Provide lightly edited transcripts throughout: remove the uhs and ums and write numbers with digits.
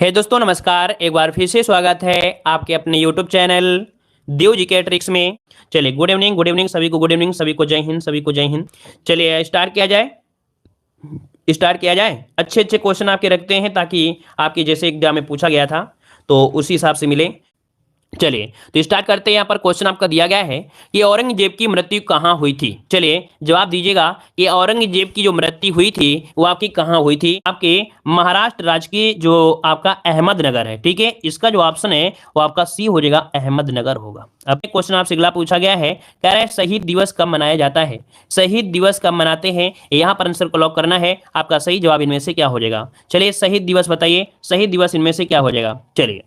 हे दोस्तों नमस्कार। एक बार फिर से स्वागत है आपके अपने यूट्यूब चैनल देव जी के ट्रिक्स में। चलिए गुड इवनिंग सभी को, गुड इवनिंग सभी को, जय हिंद सभी को, जय हिंद। चलिए स्टार्ट किया जाए। अच्छे अच्छे क्वेश्चन आपके रखते हैं ताकि आपके जैसे एग्जाम में पूछा गया था तो उसी हिसाब से मिले। चलिए तो स्टार्ट करते हैं। यहाँ पर क्वेश्चन आपका दिया गया है कि औरंगजेब की मृत्यु कहाँ हुई थी। चलिए जवाब दीजिएगा कि औरंगजेब की जो मृत्यु हुई थी वो आपकी कहाँ हुई थी। आपके महाराष्ट्र राज्य की जो आपका अहमदनगर है, ठीक है। इसका जो ऑप्शन है वो आपका सी हो जाएगा, अहमदनगर होगा। अब एक क्वेश्चन आपसे अगला पूछा गया है, कह रहा है शहीद दिवस कब मनाया जाता है। शहीद दिवस कब मनाते हैं, यहाँ पर आंसर को लॉक करना है। आपका सही जवाब इनमें से क्या हो जाएगा। चलिए शहीद दिवस बताइए, शहीद दिवस इनमें से क्या हो जाएगा। चलिए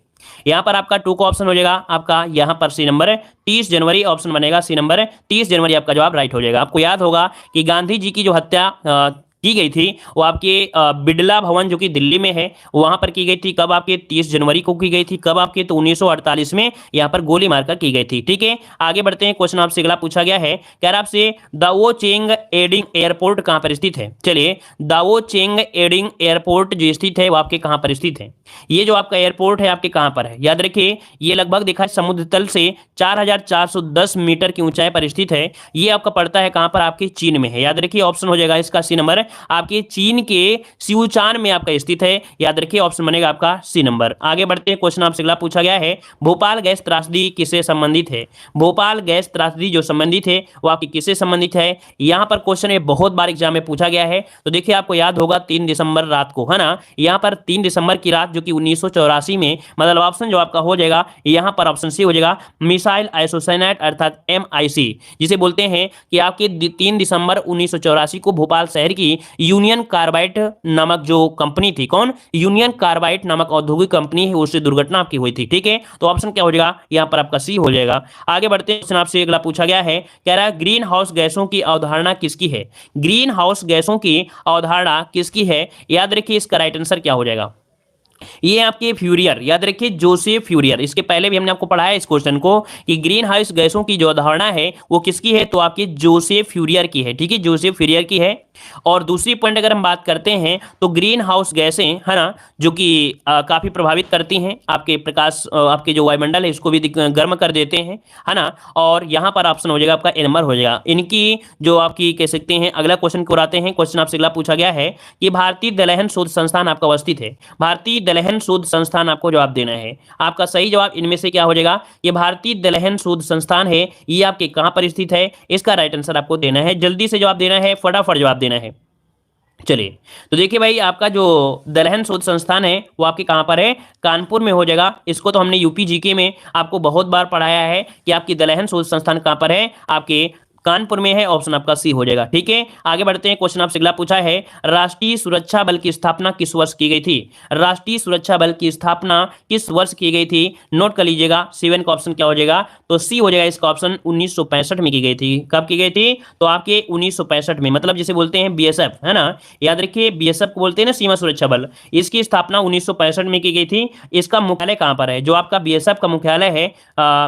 यहां पर आपका टू का ऑप्शन हो जाएगा, आपका यहां पर सी नंबर 30 जनवरी ऑप्शन बनेगा। सी नंबर 30 जनवरी आपका जवाब राइट हो जाएगा। आपको याद होगा कि गांधी जी की जो हत्या की गई थी वो आपके बिड़ला भवन जो कि दिल्ली में है वहां पर की गई थी। कब आपके 30 जनवरी को की गई थी। कब आपके तो 1948 में यहां पर गोली मारकर की गई थी, ठीक है। आगे बढ़ते हैं। क्वेश्चन आपसे अगला पूछा गया है, कह रहा आपसे दावो चेंग एडिंग एयरपोर्ट कहां पर स्थित है। चलिए दावो चेंग एडिंग एयरपोर्ट जो स्थित है वो आपके कहां पर स्थित है। ये जो आपका एयरपोर्ट है आपके कहां पर है, याद रखिए ये लगभग देखा समुद्र तल से 4410 मीटर की ऊंचाई पर स्थित है। ये आपका पड़ता है कहां पर, आपके चीन में है। याद रखिए ऑप्शन हो जाएगा इसका सी नंबर, आपके चीन के सिउचान में आपका स्थित है। याद रखिए ऑप्शन बनेगा आपका सी नंबर। आगे बढ़ते हैं। क्वेश्चन आपसे अगला पूछा गया है, भोपाल गैस त्रासदी किससे संबंधित है। भोपाल गैस त्रासदी जो संबंधित है वो आपकी किससे संबंधित है। यहां पर क्वेश्चन में बहुत बार एग्जाम में पूछा गया है। तो देखिए आपको याद होगा 3 दिसंबर रात को, है ना। यहां पर 3 दिसंबर की रात जो कि 1984 में, मतलब ऑप्शन जो आपका हो जाएगा यहां पर ऑप्शन सी हो जाएगा, मिसाइल आइसोसाइनाइड अर्थात MIC जिसे बोलते हैं कि आपके 3 दिसंबर 1984 को भोपाल शहर की यूनियन कार्बाइड नामक जो कंपनी थी, कौन, यूनियन कार्बाइड नामक औद्योगिक कंपनी है, उससे दुर्घटना आपकी हुई थी, ठीक है। तो ऑप्शन क्या हो जाएगा, यहां पर आपका सी हो जाएगा। आगे बढ़ते हैं। क्वेश्चन आपसे अगला पूछा गया है, कह रहा है ग्रीन हाउस गैसों की अवधारणा किसकी है। ग्रीन हाउस गैसों की अवधारणा किसकी है। याद रखिए इसका राइट आंसर क्या हो जाएगा। ये आपके फ्यूरियर, याद रखिए जोसेफ फ्यूरियर। इसके पहले भी हमने आपको पढ़ाया इस क्वेश्चन को कि ग्रीन हाउस गैसों की जो अवधारणा है वो किसकी है, तो आपकी जोसेफ फ्यूरियर की है, ठीक है, जोसेफ फ्यूरियर की है। और दूसरी पॉइंट अगर हम बात करते हैं तो ग्रीन हाउस गैसें, है ना, जो कि काफी प्रभावित करती हैं आपके प्रकाश, आपके जो वायुमंडल है इसको भी गर्म कर देते हैं, है ना। और यहां पर ऑप्शन हो जाएगा आपका ए नंबर हो जाएगा। इनकी जो आपकी कह सकते हैं, अगला क्वेश्चन को आते हैं। क्वेश्चन आपसे अगला पूछा गया है कि भारतीय दलहन शोध संस्थान आपका अवस्थित है। भारतीय दलहन शोध संस्थान आपको जवाब देना है। आपका सही जवाब इनमें से क्या हो जाएगा, ये भारतीय दलहन शोध संस्थान है, ये आपके कहां पर स्थित है। इसका राइट आंसर आपको देना है, जल्दी से जवाब देना है, फटाफट जवाब देना है। चलिए तो देखिए भाई आपका जो दलहन शोध संस्थान है वो आपके कहां पर है, कानपुर में हो जाएगा। इसको तो हमने यूपी जीके में आपको बहुत बार पढ़ाया है कि आपकी दलहन शोध संस्थान कहां पर है, आपके कानपुर में है। ऑप्शन आपका सी हो जाएगा, ठीक है। आगे बढ़ते हैं। क्वेश्चन आपसे अगला पूछा है, राष्ट्रीय सुरक्षा बल की स्थापना किस वर्ष की गई थी। राष्ट्रीय सुरक्षा बल की स्थापना किस वर्ष की गई थी, नोट कर लीजिएगा। 7 का ऑप्शन क्या हो जाएगा, तो सी हो जाएगा इसका ऑप्शन। 1965 में की गई थी। कब की गई थी, तो आपके 1965 में, मतलब जिसे बोलते हैं BSF, है ना। याद रखिए BSF को बोलते हैं ना, सीमा सुरक्षा बल। इसकी स्थापना 1965 में की गई थी। इसका मुख्यालय कहां पर है, जो आपका BSF का मुख्यालय है,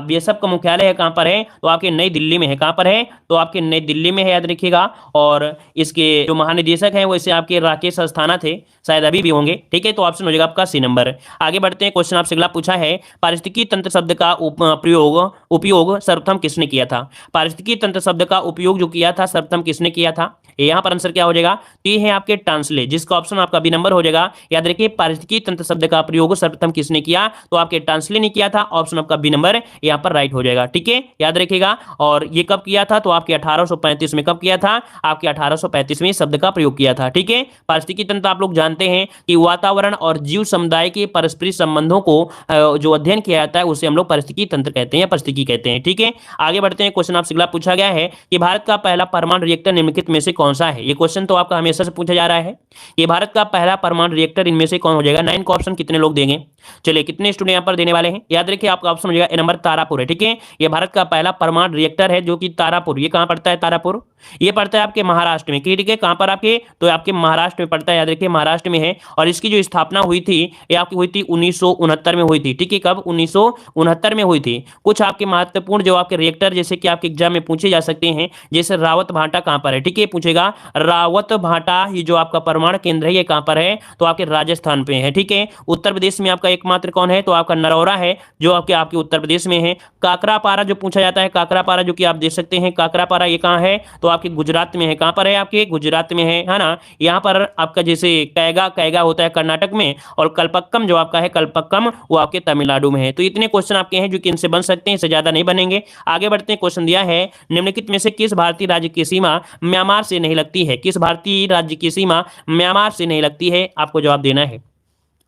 BSF का मुख्यालय है कहां पर है, तो आपके नई दिल्ली में है। कहां पर है, तो आपके नई दिल्ली में है, याद रखिएगा। और इसके जो महानिदेशक हैं वो इसे आपके राकेश अस्थाना थे, शायद अभी भी होंगे, ठीक है। तो ऑप्शन हो जाएगा आपका सी नंबर। आगे बढ़ते हैं। क्वेश्चन आपसे अगला पूछा है, पारिस्थितिकी तंत्र शब्द का उपयोग सर्वप्रथम किसने किया था। पारिस्थितिकी तंत्र शब्द का उपयोग जो किया था सर्वप्रथम किसने किया था, यहां पर आंसर क्या हो जाएगा, तो ये है आपके टांसले, जिसका ऑप्शन आपका बी नंबर हो जाएगा। याद रखिए पारिस्थितिकी तंत्र शब्द का प्रयोग सर्वप्रथम किसने किया, तो आपके टांसले ने किया था। ऑप्शन आपका बी नंबर यहां पर राइट हो जाएगा, ठीक है, याद रखिएगा। और ये कब किया था, तो आपके 1835 में। कब किया था, आपके 1835 में शब्द का प्रयोग किया था, ठीक है। पारिस्थितिकी तंत्र आप लोग जानते हैं कि वातावरण और जीव समुदाय के परस्परिक संबंधों को जो अध्ययन किया जाता है उसे हम लोग पारिस्थितिकी तंत्र कहते हैं, पारिस्थितिकी कहते हैं, ठीक है। आगे बढ़ते हैं। क्वेश्चन आपसे अगला पूछा गया है कि भारत का पहला परमाणु रिएक्टर निम्नलिखित में से कौन सा है। ये क्वेश्चन तो आपका हमेशा से पूछा जा रहा है कि भारत का पहला परमाणु रिएक्टर इनमें से कौन हो जाएगा। 9 का ऑप्शन कितने लोग देंगे, चलिए कितने स्टूडेंट यहां पर देने वाले हैं। याद रखिए आपका ऑप्शन हो जाएगा ए नंबर, तारापुर है, ठीक है। ये भारत का पहला परमाणु रिएक्टर है जो कि तारापुर, ये कहां पड़ता है, तारापुर ये पड़ता है आपके महाराष्ट्र में, ठीक है। कहां पर आपके, तो आपके महाराष्ट्र में पड़ता है, याद रखिए महाराष्ट्र में है। और इसकी जो स्थापना हुई थी ये आपकी हुई थी 1969 में हुई थी, ठीक है। कब, 1969 में हुई थी। कुछ आपके महत्वपूर्ण जो आपके रिएक्टर जैसे कि आपके एग्जाम में पूछे जा सकते हैं, जैसे रावत भाटा कहां पर है, ठीक है, पूछेगा रखिएगा, रावत भाटा ये जो आपका परमाणु केंद्र है ये कहां पर है, तो आपके राजस्थान पे है। ठीक है, उत्तर प्रदेश में आपका एकमात्र कौन है, तो आपका नरौरा है जो आपके आपके उत्तर प्रदेश में है। काकरापारा जो पूछा जाता है, काकरापारा जो कि आप देख सकते हैं, काकरापारा ये कहां है, तो आपके गुजरात में है। कहां पर है, आपके गुजरात में है ना। यहाँ पर आपका जैसे कैगा कैगा होता है कर्नाटक में, और कल्पक्कम जो आपका है कल्पक्कम वो आपके तमिलनाडु में है। तो इतने क्वेश्चन आपके हैं जो कि इनसे बन सकते हैं, इससे ज्यादा नहीं बनेंगे। आगे बढ़ते हैं, क्वेश्चन दिया है निम्नलिखित में से किस भारतीय राज्य की सीमा म्यांमार से नहीं लगती है, किस भारतीय राज्य की सीमा म्यांमार से नहीं लगती है, आपको जवाब देना है।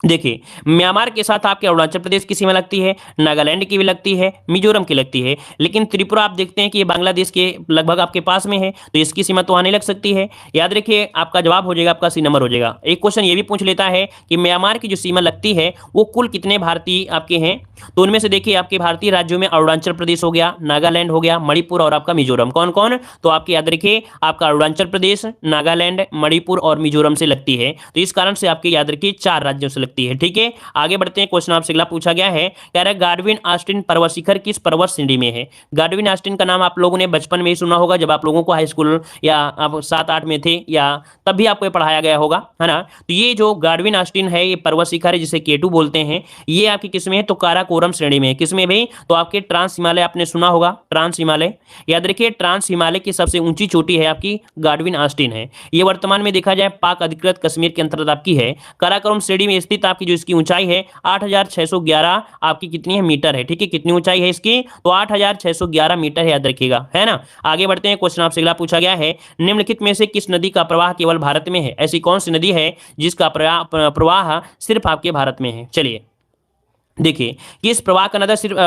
देखिए, म्यांमार के साथ आपके अरुणाचल प्रदेश की सीमा लगती है, नागालैंड की भी लगती है, मिजोरम की लगती है, लेकिन त्रिपुरा आप देखते हैं कि ये बांग्लादेश के लगभग आपके पास में है, तो इसकी सीमा तो आने लग सकती है। याद रखिए, आपका जवाब हो जाएगा, आपका सी नंबर हो जाएगा। एक क्वेश्चन ये भी पूछ लेता है कि म्यांमार की जो सीमा लगती है वो कुल कितने भारतीय आपके हैं, तो उनमें से देखिए आपके भारतीय राज्यों में अरुणाचल प्रदेश हो गया, नागालैंड हो गया, मणिपुर और आपका मिजोरम। कौन कौन, तो आपके याद रखिए आपका अरुणाचल प्रदेश, नागालैंड, मणिपुर और मिजोरम से लगती है। तो इस कारण से आपके याद रखिए 4 राज्यों से लगती है। ठीक है, आगे बढ़ते हैं, क्वेश्चन आपसे अगला पूछा गया है, कह रहा है गार्डविन ऑस्टिन पर्वत शिखर किस पर्वत श्रेणी में है। गार्डविन ऑस्टिन का नाम आप लोगों ने बचपन में ही सुना होगा, जब आप लोगों को हाई स्कूल या आप 7-8 में थे, या तब भी आपको ये पढ़ाया गया होगा, है ना। तो ये जो गार्डविन ऑस्टिन है, ये पर्वत शिखर है जिसे केटू बोलते हैं, ये आपकी किस में है, तो काराकोरम श्रेणी में है। किस में भाई, तो आपके ट्रांस हिमालय आपने सुना होगा, ट्रांस हिमालय, याद रखिए ट्रांस हिमालय की सबसे ऊंची चोटी है आपकी गार्डविन ऑस्टिन है। ये वर्तमान में देखा जाए पाक अधिकृत कश्मीर के अंतर्गत आपकी है। काराकोरम श्रेणी में स्थित आपकी जो इसकी ऊंचाई है 8611 आपकी कितनी है, मीटर है। ठीक है, कितनी ऊंचाई है इसकी, तो 8611 मीटर है, याद रखिएगा, है ना। आगे बढ़ते हैं, क्वेश्चन आपसे अगला पूछा गया है, निम्नलिखित में से किस नदी का प्रवाह केवल भारत में है, ऐसी कौन सी नदी है जिसका प्रवाह सिर्फ आपके भारत में है। चलिए देखिए, किस प्रवाह का नदी सिर्फ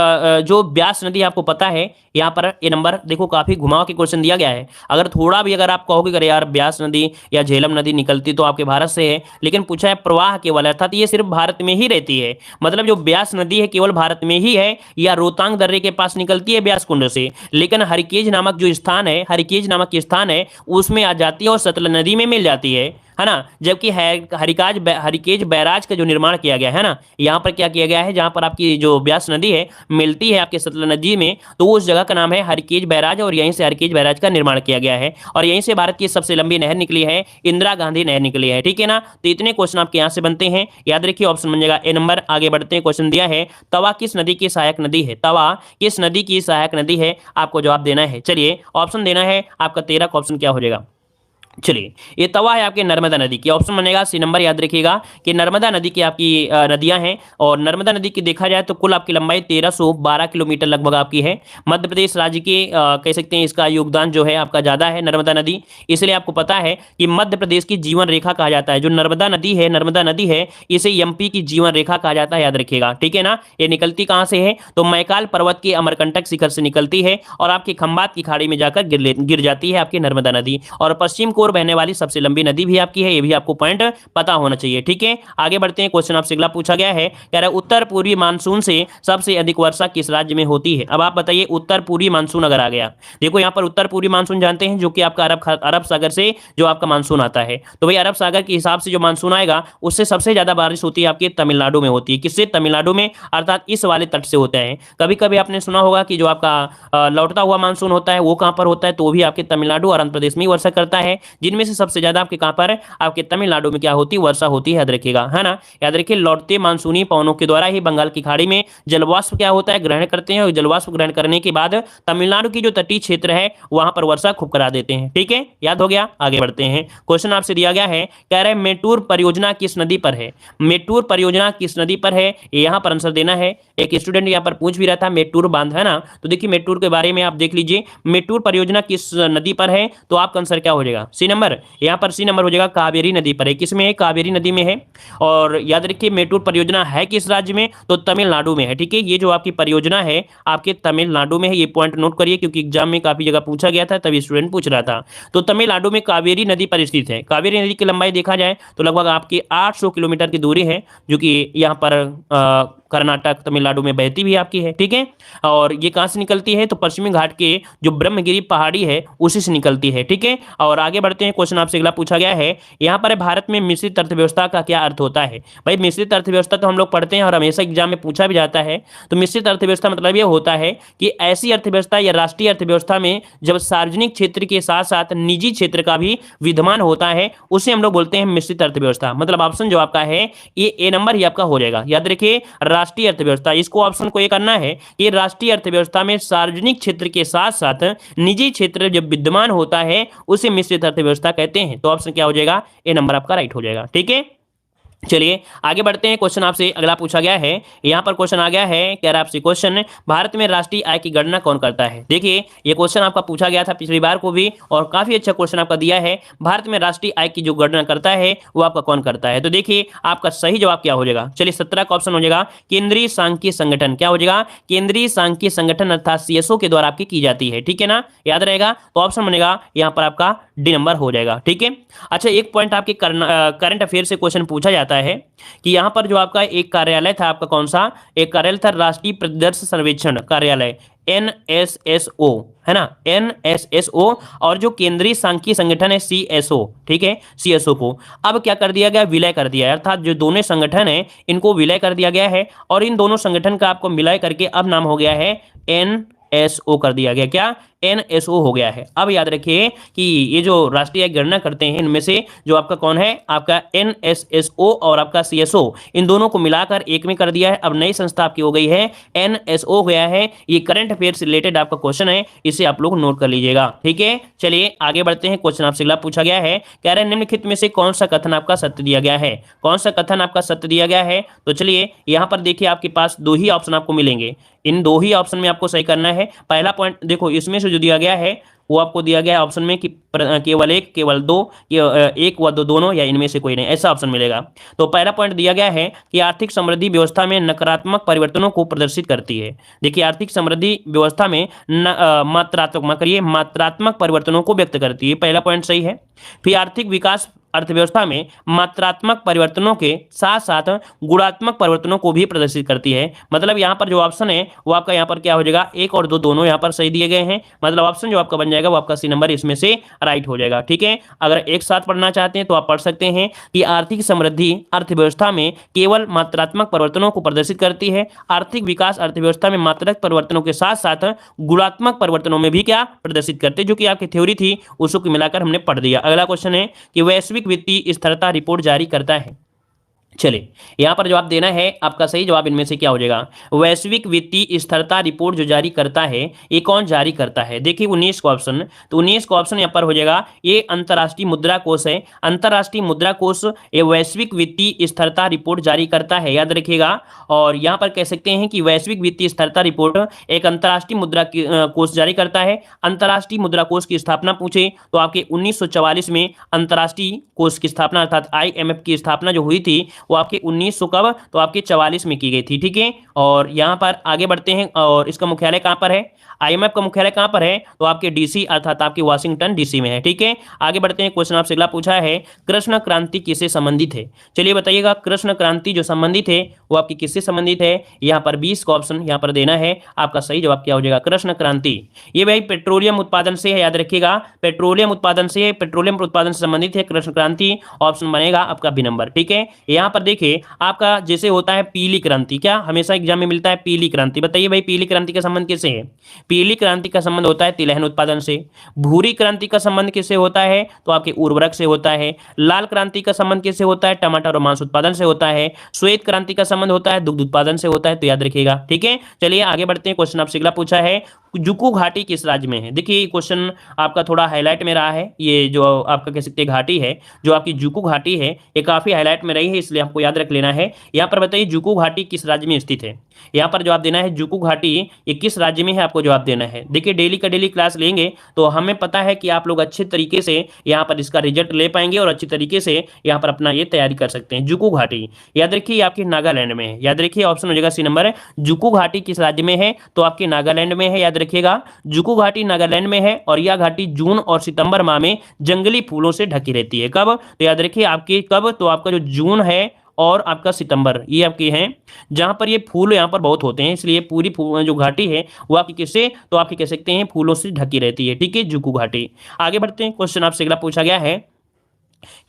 जो ब्यास नदी आपको पता है, यहाँ पर ये नंबर देखो काफी घुमाव के क्वेश्चन दिया गया है। अगर थोड़ा भी अगर आप कहोगे अरे यार ब्यास नदी या झेलम नदी निकलती तो आपके भारत से है, लेकिन पूछा है प्रवाह केवल, अर्थात ये सिर्फ भारत में ही रहती है। मतलब जो ब्यास नदी है केवल भारत में ही है, या रोहतांग दर्रे के पास निकलती है ब्यास कुंड से, लेकिन हरिकेज नामक जो स्थान है, हरिकेज नामक स्थान है उसमें आ जाती है और सतलज नदी में मिल जाती है ना। जबकि हरिकेज बैराज का जो निर्माण किया गया है ना, यहाँ पर क्या किया गया है, जहाँ पर आपकी जो ब्यास नदी है मिलती है आपके सतलज नदी में, तो उस जगह का नाम है हरिकेज बैराज, और यहीं से हरिकेज बैराज का निर्माण किया गया है, और यहीं से भारत की सबसे लंबी नहर निकली है, इंदिरा गांधी नहर निकली है। ठीक है ना, तो इतने क्वेश्चन आपके यहाँ से बनते हैं, याद रखिए ऑप्शन बन जाएगा ए नंबर। आगे बढ़ते हैं, क्वेश्चन दिया है तवा किस नदी की सहायक नदी है, तवा किस नदी की सहायक नदी है, आपको जवाब देना है। चलिए ऑप्शन देना है, आपका 13 का ऑप्शन क्या हो जाएगा। चलिए, ये तवा है आपके नर्मदा नदी की, ऑप्शन बनेगा सी नंबर। याद रखिएगा कि नर्मदा नदी की आपकी नदियां हैं, और नर्मदा नदी की देखा जाए तो कुल आपकी लंबाई 1312 किलोमीटर लगभग आपकी है। मध्य प्रदेश राज्य के कह सकते हैं इसका योगदान जो है आपका ज़्यादा है नर्मदा नदी, इसलिए आपको पता है कि मध्य प्रदेश की जीवन रेखा कहा जाता है। जो नर्मदा नदी है इसे एमपी की जीवन रेखा कहा जाता है, याद रखिएगा। ठीक है ना, ये निकलती कहाँ से है, तो मैकाल पर्वत के अमरकंटक शिखर से निकलती है, और आपकी खंबात की खाड़ी में जाकर गिर जाती है आपकी नर्मदा नदी, और पश्चिम को बहने वाली सबसे लंबी नदी भी आपकी है, ये भी आपको पॉइंट पता होना चाहिए। ठीक है, आगे बढ़ते हैं, क्वेश्चन आपसे अगला पूछा गया है, कह रहा है उत्तर पूर्वी मानसून से सबसे अधिक वर्षा किस राज्य में होती है। अब आप बताइए, उत्तर पूर्वी मानसून अगर आ गया, देखो यहाँ पर उत्तर पूर्वी मानसून जानते हैं जो कि आपका अरब सागर से जो आपका मानसून आता है, तो भाई अरब सागर के हिसाब से जो मानसून आएगा उससे सबसे ज्यादा बारिश होती है आपके तमिलनाडु में होती है। किससे, तमिलनाडु में, अर्थात इस वाले तट से होता है। कभी कभी आपने सुना होगा कि जो आपका लौटता हुआ मानसून होता है वो कहां पर होता है, तो भी आपके तमिलनाडु और आंध्र प्रदेश में वर्षा करता है, जिनमें से सबसे ज्यादा आपके कहां पर, आपके तमिलनाडु में क्या होती है, वर्षा होती है, याद रखिएगा, है ना। याद रखिए, लौटते मानसूनी पवनों के द्वारा ही बंगाल की खाड़ी में जलवाष्प क्या होता है, ग्रहण करते हैं, और जलवाष्प ग्रहण करने के बाद तमिलनाडु की जो तटीय क्षेत्र है वहां पर वर्षा खूब करा देते हैं। ठीक है, याद हो गया। आगे बढ़ते हैं, क्वेश्चन आपसे दिया गया है, कह रहे हैं मेटूर परियोजना किस नदी पर है, मेटूर परियोजना किस नदी पर है, यहां पर आंसर देना है। एक स्टूडेंट यहां पर पूछ भी रहा था मेटूर बांध, है ना, तो देखिए मेटूर के बारे में आप देख लीजिए, मेटूर परियोजना किस नदी पर है, तो आपका आंसर क्या हो जाएगा, सी नंबर। यहाँ पर सी नंबर हो जाएगा, कावेरी नदी पर है। किसमें है, कावेरी नदी में है। और याद रखिए मेटूर परियोजना है किस राज्य में, तो तमिलनाडु में है। ठीक है, ये जो आपकी परियोजना है आपके तमिलनाडु में है, ये पॉइंट नोट करिए क्योंकि एग्जाम में काफी जगह पूछा गया था, तभी स्टूडेंट पूछ रहा था। तो तमिलनाडु में कावेरी नदी पर स्थित है। कावेरी नदी की लंबाई देखा जाए तो लगभग आपकी 800 किलोमीटर की दूरी है, जो कि यहाँ पर कर्नाटक तमिलनाडु में बहती भी आपकी है, ठीक है। और ये कहाँ से निकलती है, तो पश्चिमी घाट के जो ब्रह्मगिरी पहाड़ी है उसी से निकलती है, ठीक है। और आगे बढ़ते हैं, क्वेश्चन आपसे अगला पूछा गया है, यहाँ पर भारत में मिश्रित अर्थव्यवस्था का क्या अर्थ होता है। भाई मिश्रित अर्थव्यवस्था तो हम लोग पढ़ते हैं और हमेशा एग्जाम में पूछा भी जाता है। तो मिश्रित अर्थव्यवस्था मतलब ये होता है कि ऐसी अर्थव्यवस्था या राष्ट्रीय अर्थव्यवस्था में जब सार्वजनिक क्षेत्र के साथ साथ निजी क्षेत्र का भी विद्यमान होता है उसे हम लोग बोलते हैं मिश्रित अर्थव्यवस्था। मतलब ऑप्शन जो आपका है ये ए नंबर ही आपका हो जाएगा। याद रखिए राष्ट्रीय अर्थव्यवस्था, इसको ऑप्शन को ये करना है कि राष्ट्रीय अर्थव्यवस्था में सार्वजनिक क्षेत्र के साथ साथ निजी क्षेत्र जब विद्यमान होता है उसे मिश्रित अर्थव्यवस्था कहते हैं। तो ऑप्शन क्या हो जाएगा, ए नंबर आपका राइट हो जाएगा, ठीक है। चलिए आगे बढ़ते हैं, क्वेश्चन आपसे अगला पूछा गया है। यहाँ पर क्वेश्चन आ गया है, कह रहा है आपसे क्वेश्चन, भारत में राष्ट्रीय आय की गणना कौन करता है। देखिए ये क्वेश्चन आपका पूछा गया था पिछली बार को भी और काफी अच्छा क्वेश्चन आपका दिया है। भारत में राष्ट्रीय आय की जो गणना करता है वो आपका कौन करता है। तो देखिए आपका सही जवाब क्या हो जाएगा, चलिए 17 का ऑप्शन हो जाएगा केंद्रीय सांख्यिकी संगठन। क्या हो जाएगा, केंद्रीय सांख्यिकी संगठन अर्थात सीएसओ के द्वारा आपकी की जाती है, ठीक है ना, याद रहेगा। तो ऑप्शन बनेगा यहाँ पर आपका डी नंबर हो जाएगा, ठीक है। अच्छा एक पॉइंट आपके करंट अफेयर से क्वेश्चन पूछा जाता है कि यहां पर जो आपका एक कार्यालय था, आपका कौन सा एक कार्यालय था, राष्ट्रीय परिदृश्य सर्वेक्षण कार्यालय NSSO, है ना, NSSO, और जो केंद्रीय सांख्यिकी संगठन है CSO, ठीक है, CSO को अब क्या कर दिया गया, विलय कर दिया है। अर्थात जो दोनों संगठन है इनको विलय कर दिया गया है और इन दोनों संगठन का आपको मिलाय करके अब नाम हो गया है NSO कर दिया गया। क्या, NSO हो गया है। अब याद रखिए कि ये जो राष्ट्रीय गणना करते हैं इनमें से जो आपका कौन है, आपका NSSO और आपका CSO, इन दोनों को मिलाकर एक में कर दिया है। अब नई संस्था आपकी हो गई है NSO हो गया है। ये करंट अफेयर से रिलेटेड आपका क्वेश्चन है, इसे आप लोग नोट कर लीजिएगा, ठीक है। चलिए आगे बढ़ते हैं, क्वेश्चन आपसे अगला पूछा गया है, कह रहे हैं निम्नलिखित में से कौन सा कथन आपका सत्य दिया गया है। कौन सा कथन आपका सत्य दिया गया है, तो चलिए यहाँ पर देखिए आपके पास दो ही ऑप्शन आपको मिलेंगे। इन दो ही ऑप्शन में आपको सही करना है। पहला पॉइंट देखो, इसमें से जो दिया गया है वो आपको दिया गया है ऑप्शन में कि केवल एक, केवल दो, एक व दो, दोनों या इनमें से कोई नहीं, ऐसा ऑप्शन मिलेगा। तो पहला पॉइंट दिया गया है कि आर्थिक समृद्धि व्यवस्था में नकारात्मक परिवर्तनों को प्रदर्शित करती है। देखिए आर्थिक समृद्धि व्यवस्था में मात्रात्मक परिवर्तनों को व्यक्त करती है, पहला पॉइंट सही है। फिर आर्थिक विकास अर्थव्यवस्था में मात्रात्मक परिवर्तनों के साथ साथ गुणात्मक परिवर्तनों को भी प्रदर्शित करती है। मतलब यहाँ पर जो ऑप्शन है वो आपका यहाँ पर क्या हो जाएगा, एक और दो दोनों यहाँ पर सही दिए गए हैं। मतलब ऑप्शन जो आपका बन जाएगा वो आपका सी नंबर इसमें से राइट हो जाएगा, ठीक है। अगर एक साथ पढ़ना चाहते हैं तो आप पढ़ सकते हैं कि आर्थिक समृद्धि अर्थव्यवस्था में केवल मात्रात्मक परिवर्तनों को प्रदर्शित करती है, आर्थिक विकास अर्थव्यवस्था में मात्रात्मक परिवर्तनों के साथ साथ गुणात्मक परिवर्तनों में भी क्या प्रदर्शित करते हैं, जो कि आपकी थ्योरी थी उसको मिलाकर हमने पढ़ दिया। अगला क्वेश्चन है कि वैश्विक वित्तीय स्थिरता रिपोर्ट जारी करता है। चलिए यहां पर जवाब देना है, आपका सही जवाब इनमें से क्या हो जाएगा, वैश्विक वित्तीय स्थिरता रिपोर्ट जो जारी करता है ये कौन जारी करता है। देखिए 19 का ऑप्शन, तो 19 का ऑप्शन यहां पर हो जाएगा ये अंतर्राष्ट्रीय मुद्रा कोष है। अंतर्राष्ट्रीय मुद्रा कोष ये वैश्विक वित्तीय स्थिरता रिपोर्ट जारी करता है, याद रखिएगा। और यहां पर कह सकते हैं कि वैश्विक वित्तीय स्थिरता रिपोर्ट एक अंतर्राष्ट्रीय मुद्रा कोष जारी करता है। अंतर्राष्ट्रीय मुद्रा कोष की स्थापना पूछे तो आपके 1944 में अंतर्राष्ट्रीय कोष की स्थापना अर्थात IMF की स्थापना जो हुई थी वो आपके 1900 कब, तो आपके 44 में की गई थी, ठीक है। और यहाँ पर आगे बढ़ते हैं, और इसका मुख्यालय कहाँ पर है, IMF का मुख्यालय कहाँ पर है, तो आपके DC अर्थात आपके वाशिंगटन DC में है, ठीक है। आगे बढ़ते हैं, क्वेश्चन आपसे अगला पूछा है कृष्ण क्रांति किससे संबंधित है। चलिए बताइएगा कृष्ण क्रांति जो संबंधित है वो आपकी किससे संबंधित है। यहाँ पर 20 का ऑप्शन यहाँ पर देना है, आपका सही जवाब क्या हो जाएगा, कृष्ण क्रांति ये भाई पेट्रोलियम उत्पादन से है, याद रखिएगा पेट्रोलियम उत्पादन से, पेट्रोलियम उत्पादन से संबंधित है कृष्ण क्रांति, ऑप्शन बनेगा आपका बी नंबर, ठीक है। यहाँ पर देखिए आपका जैसे होता है पीली क्रांति, क्या हमेशा एग्जाम में मिलता है पीली क्रांति, बताइए भाई पीली क्रांति का संबंध किससे है। पीली क्रांति का संबंध होता है तिलहन उत्पादन से। भूरी क्रांति का संबंध किससे होता है, तो आपके उर्वरक से होता है। लाल क्रांति का संबंध किससे होता है, टमाटर और मांस उत्पादन से होता है। श्वेत क्रांति का संबंध होता है दुग्ध उत्पादन से होता है, तो याद रखिएगा, ठीक है। चलिए आगे बढ़ते हैं, क्वेश्चन आपसे अगला पूछा है जुकू घाटी किस राज्य में है। देखिए क्वेश्चन आपका थोड़ा हाईलाइट में रहा है, ये जो आपका कह सकते हैं घाटी है, जो आपकी जुकू घाटी है ये काफी हाईलाइट में रही है, इसलिए आपको याद रख लेना है। यहाँ पर बताइए जुकू घाटी किस राज्य में स्थित है। यहाँ पर जवाब देना है जुकू घाटी ये किस राज्य में है, आपको जवाब देना है। देखिए डेली का डेली क्लास लेंगे तो हमें पता है कि आप लोग अच्छे तरीके से यहाँ पर इसका रिजल्ट ले पाएंगे और अच्छी तरीके से यहाँ पर अपना ये तैयारी कर सकते हैं। जुकू घाटी याद रखिए आपकी नागालैंड में है, याद रखिए ऑप्शन हो जाएगा सी नंबर। जुकू घाटी किस राज्य में है, तो आपके नागालैंड में है, याद रखिएगा जुकू घाटी नागालैंड में है। और यह घाटी जून और सितंबर माह में जंगली फूलों से ढकी रहती है। कब, तो याद रखिए आपकी कब, तो आपका जो जून है और आपका सितंबर, ये आपके हैं जहां पर ये फूल यहाँ पर बहुत होते हैं, इसलिए पूरी जो घाटी है वो आपकी किससे, तो आपकी कह सकते हैं फूलों से ढकी रहती है, ठीक है, जुकू घाटी। आगे बढ़ते हैं, क्वेश्चन आपसे अगला पूछा गया है,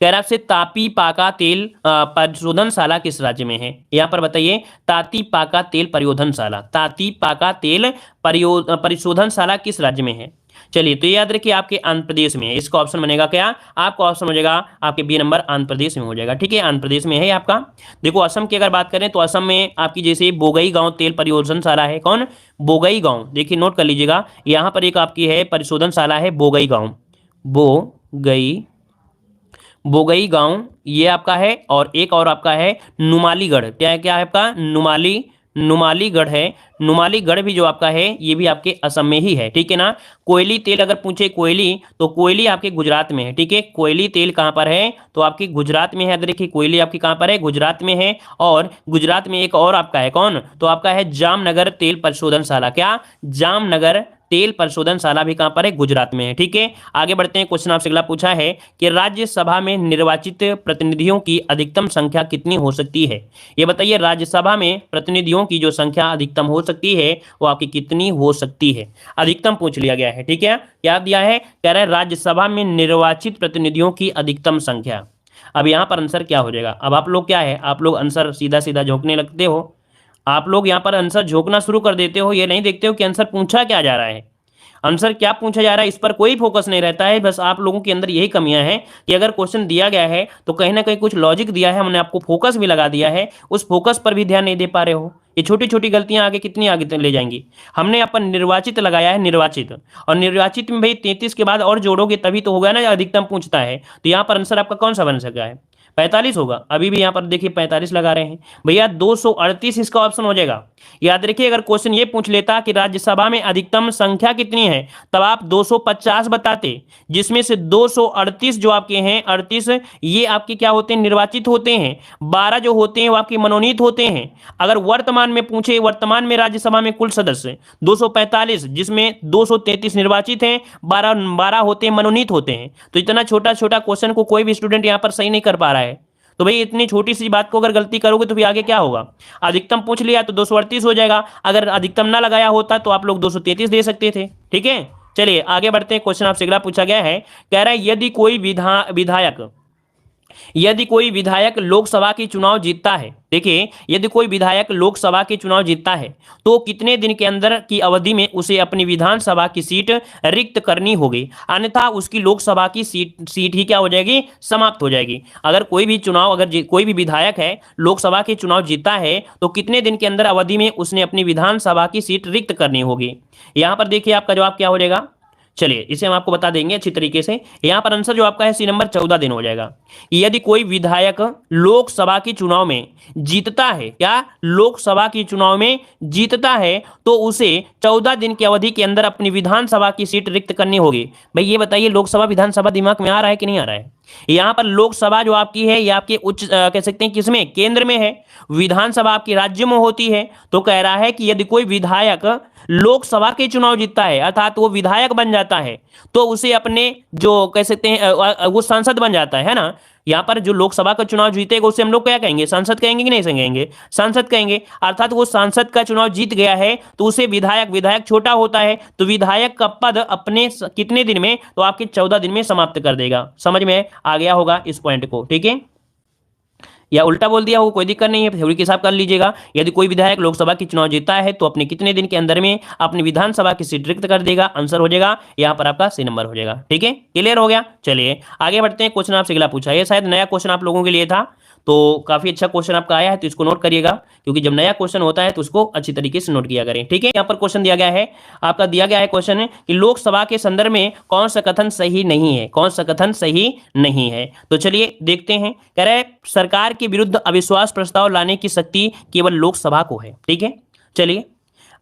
कह रहा है आपसे तापी पाका तेल परिशोधनशाला किस राज्य में है। यहाँ पर बताइए, ताती पाका तेल परिशोधनशाला, ताती पाका तेल परिशोधनशाला किस राज्य में है। चलिए, तो याद रखिए आपके आंध्र प्रदेश में है। इसका ऑप्शन बनेगा क्या, आपका ऑप्शन हो जाएगा आपके बी नंबर, आंध्र प्रदेश में हो जाएगा, ठीक है, आंध्र प्रदेश में है आपका। देखो असम की अगर बात करें तो असम में आपकी जैसे बोगई गांव तेल परिशोधनशाला है, कौन, बोगई गांव, देखिए नोट कर लीजिएगा, यहाँ पर एक आपकी है परिशोधनशाला है बोगई गांव, बोगई गांव ये आपका है, और एक और आपका है नुमालीगढ़, क्या क्या है आपका, नुमालीगढ़ है, नुमालीगढ़ भी जो आपका है ये भी आपके असम में ही है, ठीक है ना। कोयली तेल अगर पूछे कोयली, तो कोयली आपके गुजरात में है, ठीक है, कोयली तेल कहाँ पर है, तो आपकी गुजरात में है। देखिए कोयली आपकी कहाँ पर है, गुजरात में है, और गुजरात में एक और आपका है कौन, तो आपका है जामनगर तेल परिशोधनशाला, क्या, जामनगर तेल परिशोधनशाला भी कहां पर है, गुजरात में है, ठीक है। आगे बढ़ते हैं, क्वेश्चन आपसे अगला पूछा है कि राज्यसभा में निर्वाचित प्रतिनिधियों की अधिकतम संख्या कितनी हो सकती है। ये बताइए, राज्यसभा में प्रतिनिधियों की जो संख्या अधिकतम हो सकती है वो आपकी कितनी हो सकती है, अधिकतम पूछ लिया गया है, ठीक है। क्या दिया है, कह रहा है राज्यसभा में निर्वाचित प्रतिनिधियों की अधिकतम संख्या। अब यहां पर आंसर क्या हो जाएगा, अब आप लोग क्या है, आप लोग आंसर सीधा सीधा झोंकने लगते हो, आप लोग यहाँ पर आंसर झोंकना शुरू कर देते हो, ये नहीं देखते हो कि आंसर पूछा क्या जा रहा है, आंसर क्या पूछा जा रहा है इस पर कोई फोकस नहीं रहता है। बस आप लोगों के अंदर यही कमियां हैं कि अगर क्वेश्चन दिया गया है तो कहीं ना कहीं कुछ लॉजिक दिया है, हमने आपको फोकस भी लगा दिया है, उस फोकस पर भी ध्यान नहीं दे पा रहे हो। ये छोटी छोटी गलतियां आगे कितनी आगे तक ले जाएंगी। हमने अपन निर्वाचित लगाया है, निर्वाचित, और निर्वाचित में भाई 33 के बाद और जोड़ोगे तभी तो होगा ना, अधिकतम पूछता है, तो यहाँ पर आंसर आपका कौन सा बन सका है, 45 होगा। अभी भी यहाँ पर देखिए 45 लगा रहे हैं भैया, 238 इसका ऑप्शन हो जाएगा। याद रखिए, अगर क्वेश्चन ये पूछ लेता कि राज्यसभा में अधिकतम संख्या कितनी है, तब आप 250 बताते, जिसमें से 238 जो आपके हैं, 38 ये आपके क्या होते हैं, निर्वाचित होते हैं, 12 जो होते हैं वो आपके मनोनीत होते हैं। अगर वर्तमान में पूछे, वर्तमान में राज्यसभा में कुल सदस्य 245, जिसमें 233 निर्वाचित हैं, 12 होते हैं मनोनीत होते हैं। तो इतना छोटा छोटा क्वेश्चन को कोई भी स्टूडेंट यहाँ पर सही नहीं कर पा रहा है। तो भाई इतनी छोटी सी बात को अगर गलती करोगे तो फिर आगे क्या होगा, अधिकतम पूछ लिया तो 238 हो जाएगा, अगर अधिकतम ना लगाया होता तो आप लोग 233 दे सकते थे, ठीक है। चलिए आगे बढ़ते हैं, क्वेश्चन आपसे अगला पूछा गया है, कह रहा है यदि कोई विधायक लोकसभा की चुनाव जीतता है, देखिए यदि कोई विधायक लोकसभा के चुनाव जीतता है तो कितने दिन के अंदर की अवधि में उसे अपनी विधानसभा की सीट रिक्त करनी होगी, अन्यथा उसकी लोकसभा की सीट ही क्या हो जाएगी, समाप्त हो जाएगी। अगर कोई भी चुनाव, अगर कोई भी विधायक है लोकसभा के चुनाव जीतता है तो कितने दिन के अंदर अवधि में उसने अपनी विधानसभा की सीट रिक्त करनी होगी। यहां पर देखिए आपका जवाब क्या हो जाएगा, चलिए इसे हम आपको बता देंगे अच्छी तरीके से। यहां पर आंसर जो आपका है सी नंबर 14 दिन हो जाएगा। यदि कोई विधायक लोकसभा के चुनाव में जीतता है, क्या लोकसभा के चुनाव में जीतता है, तो उसे 14 दिन की अवधि के अंदर अपनी विधानसभा की सीट रिक्त करनी होगी। भाई ये बताइए, लोकसभा विधानसभा दिमाग में आ रहा है कि नहीं आ रहा है। यहां पर लोकसभा जो आपकी है ये आपके उच्च कह सकते हैं किसमें, केंद्र में है, विधानसभा आपकी राज्य में होती है। तो कह रहा है कि यदि कोई विधायक लोकसभा के चुनाव जीतता है, अर्थात वो विधायक बन जाता है, तो उसे अपने जो कह सकते हैं वो सांसद बन जाता है ना। यहाँ पर जो लोकसभा का चुनाव जीतेगा उसे हम लोग क्या कहेंगे, सांसद कहेंगे कि नहीं कहेंगे, सांसद कहेंगे। अर्थात वो सांसद का चुनाव जीत गया है तो उसे विधायक छोटा होता है, तो विधायक का पद अपने कितने दिन में, तो आपके 14 दिन में समाप्त कर देगा। समझ में आ गया होगा इस पॉइंट को, ठीक है, या उल्टा बोल दिया हो कोई दिक्कत नहीं है, थ्योरी के हिसाब कर लीजिएगा। यदि कोई विधायक लोकसभा की चुनाव जीतता है तो अपने कितने दिन के अंदर में अपनी विधानसभा की सीट रिक्त कर देगा, आंसर हो जाएगा यहाँ पर आपका सी नंबर हो जाएगा, ठीक है, क्लियर हो गया। चलिए आगे बढ़ते हैं, क्वेश्चन आपसे अगला पूछा है, शायद नया क्वेश्चन आप लोगों के लिए था, तो काफी अच्छा क्वेश्चन आपका आया है, तो इसको नोट करिएगा, क्योंकि जब नया क्वेश्चन होता है तो उसको अच्छी तरीके से नोट किया करें, ठीक है। यहाँ पर क्वेश्चन दिया गया है, आपका दिया गया है क्वेश्चन कि लोकसभा के संदर्भ में कौन सा कथन सही नहीं है, कौन सा कथन सही नहीं है। तो चलिए देखते हैं, कह रहे सरकार के विरुद्ध अविश्वास प्रस्ताव लाने की शक्ति केवल लोकसभा को है, ठीक है। चलिए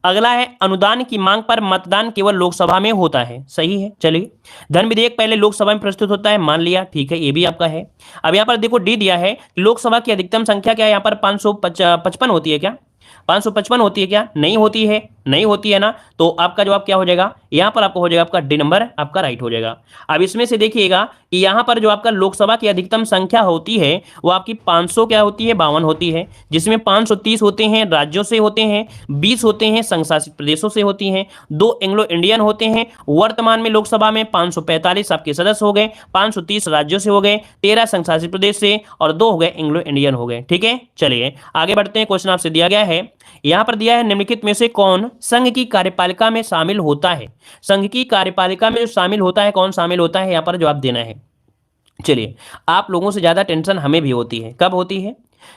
अगला है, अनुदान की मांग पर मतदान केवल लोकसभा में होता है, सही है। चलिए धन विधेयक पहले लोकसभा में प्रस्तुत होता है, मान लिया, ठीक है, ये भी आपका है। अब यहाँ पर देखो डी दिया है, लोकसभा की अधिकतम संख्या क्या है, यहाँ पर 555 होती है क्या, 555 होती है क्या, नहीं होती है, नहीं होती है ना, तो आपका जवाब क्या हो जाएगा, यहां पर आपको हो जाएगा आपका डी नंबर आपका राइट हो जाएगा। अब इसमें से देखिएगा कि यहां पर जो आपका लोकसभा की अधिकतम संख्या होती है वो आपकी 500 क्या होती है, 52 होती है, जिसमें 530 होते हैं राज्यों से होते हैं, 20 होते हैं संघ शासित प्रदेशों से होती हैं, 2 एंग्लो इंडियन होते हैं। वर्तमान में लोकसभा में 545 आपके सदस्य हो गए, 530 राज्यों से हो गए, 13 संघ शासित प्रदेश से और 2 हो गए एंग्लो इंडियन हो गए। ठीक है, चलिए आगे बढ़ते हैं। क्वेश्चन आपसे दिया गया है, यहां पर दिया है निम्नलिखित में से कौन संघ की कार्यपालिका में शामिल होता है। संघ की कार्यपालिका में जो शामिल होता है, कौन शामिल होता है, यहां पर जवाब देना है। चलिए, आप लोगों से ज्यादा टेंशन हमें भी होती है, कब होती है,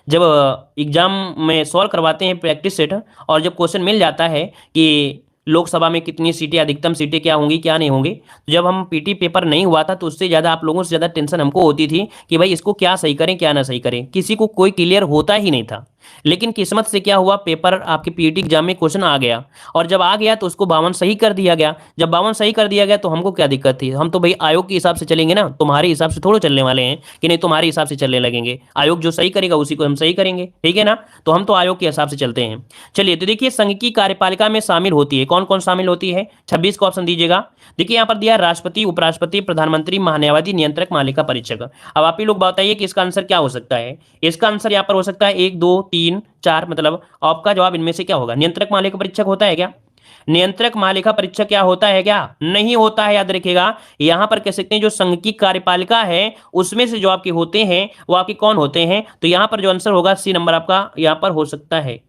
जब एग्जाम में सॉल्व करवाते हैं प्रैक्टिस सेट, और जब क्वेश्चन मिल जाता है कि लोकसभा में कितनी सीटें, अधिकतम सीटें क्या होंगी क्या नहीं होंगी, तो जब हम पीटी पेपर नहीं हुआ था तो उससे ज़्यादा आप लोगों से ज़्यादा टेंशन हमको होती थी कि भाई इसको क्या सही करें क्या ना सही करें, किसी को कोई क्लियर होता ही नहीं था। लेकिन किस्मत से क्या हुआ, पेपर आपके पीटी एग्जाम में क्वेश्चन आ गया, और जब आ गया तो उसको 52 सही कर दिया गया। जब 52 सही कर दिया गया तो हमको क्या दिक्कत थी, हम तो भाई आयोग के हिसाब से चलेंगे ना, तुम्हारे हिसाब से थोड़े चलने वाले हैं कि नहीं तुम्हारे हिसाब से चलने लगेंगे, आयोग जो सही करेगा उसी को हम सही करेंगे, ठीक है ना, तो हम तो आयोग के हिसाब से चलते हैं। चलिए, तो देखिए संघ की कार्यपालिका में शामिल होती है, कौन कौन शामिल होती है, 26 का ऑप्शन दीजिएगा। देखिए यहाँ पर दिया राष्ट्रपति, उपराष्ट्रपति, प्रधानमंत्री, महान्यायवादी, नियंत्रक, मालिका परीक्षक। अब आप ही लोग बताइए कि इसका आंसर क्या हो सकता है। इसका आंसर यहाँ पर हो सकता है 1 2 3 4, मतलब आपका जवाब इनमें से क्या होगा, नियंत्रक मालिका परीक्षक होता है क्या, नियंत्रक मालिका परीक्षक क्या होता है, क्या नहीं होता है, याद रखिएगा। यहां पर कह सकते हैं जो संघ की कार्यपालिका है उसमें से जो आपके होते हैं वो आपके कौन होते हैं, तो यहां पर जो आंसर होगा सी नंबर आपका यहां पर हो सकता है।